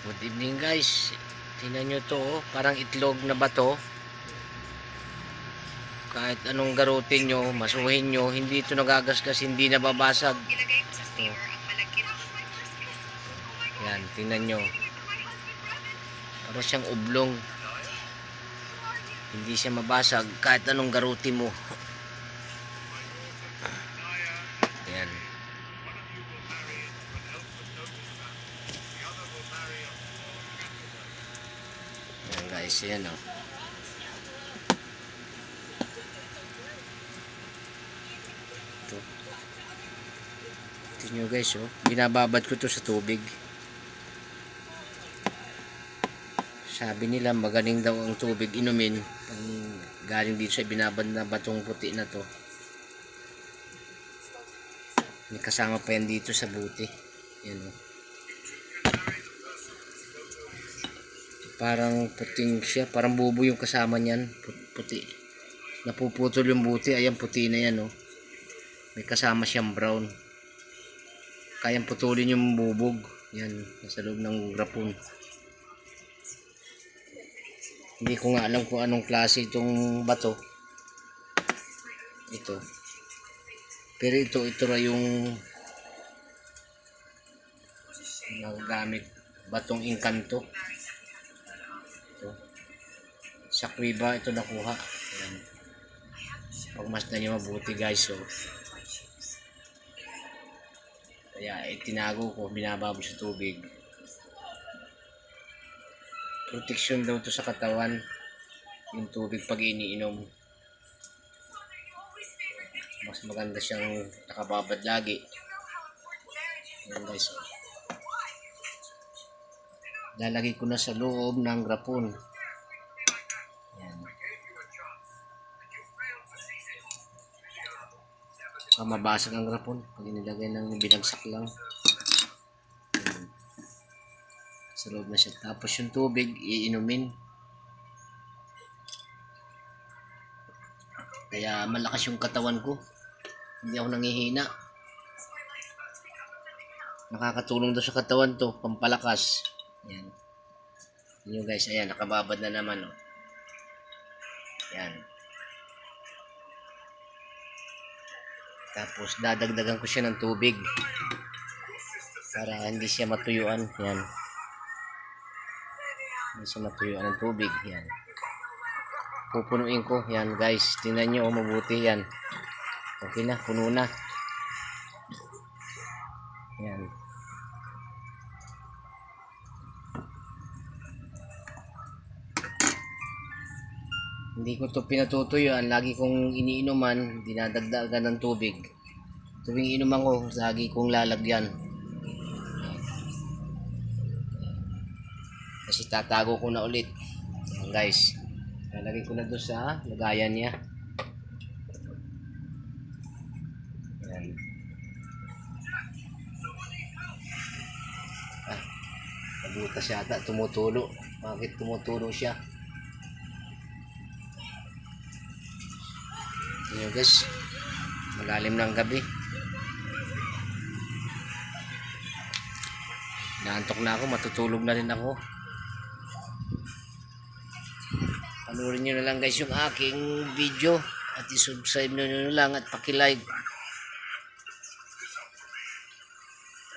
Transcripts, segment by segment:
Good evening guys. Tingnan nyo to, oh. Parang itlog na bato. Kahit anong garutin nyo, masuhin nyo, hindi ito nagagasgas, hindi nababasag. Ito. Yan, tingnan nyo. Parang siyang oblong. Hindi siya mabasag kahit anong garutin mo. Yan. Yan guys, yan o. Ito. Tingnan nyo guys, oh. Binababad ko to sa tubig. Sabi nila magaling daw ang tubig inumin pag galing dito sa binabad na batong puti na to. May kasama pa yan dito sa buti. Yan o. Parang puting siya, parang bubo yung kasama niyan, puti. Napuputol yung buti, ayan puti na yan o. May kasama siyang brown. Kayang putulin yung bubog. Yan, nasa loob ng grapon. Hindi ko nga alam kung anong klase itong bato. Ito. Pero ito na yung nagagamit. Batong inkanto. Ito. Sa Quiba ito nakuha. Ayan. Pagmasdan nyo mabuti guys. So. Kaya itinago ko, binababo sa tubig. Protection daw to sa katawan yung tubig pag iniinom. Mas maganda siyang nakababad lagi. Ayan guys, lalagay ko na sa loob ng grapon. Ayan. Mabasag ang grapon pag inilagay ng binagsak lang. Sa loob na siya. Tapos yung tubig iinumin. Kaya malakas yung katawan ko. Hindi ako nangihina. Nakakatulong daw sa katawan to, pampalakas. Ayan. Yun guys, ayan, nakababad na naman. Oh. Ayan. Tapos dadagdagan ko siya ng tubig. Para hindi siya matuyuan. Ayan. Hindi siya matuyuan ng tubig. Ayan. Pupunuin ko. Yan guys. Tingnan nyo mabuti yan. Okay na. Puno na. Yan. Hindi ko to pinatutuyuan. Lagi kong iniinuman. Dinadagdagan ng tubig. Tuwing inuman ko, lagi kong lalagyan. Kasi tatago ko na ulit. Yan guys. Lalagay ko na doon sa lagayan niya. Ayan. Nabutas yata. Tumutulo. Bakit tumutulo siya? Ayan guys. Malalim ng gabi. Naantok na ako. Matutulog na rin ako. Panurin nyo na lang guys yung aking video at isubscribe nyo lang at pakilike.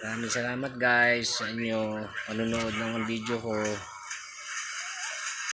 Maraming salamat guys sa inyo panonood ng video ko.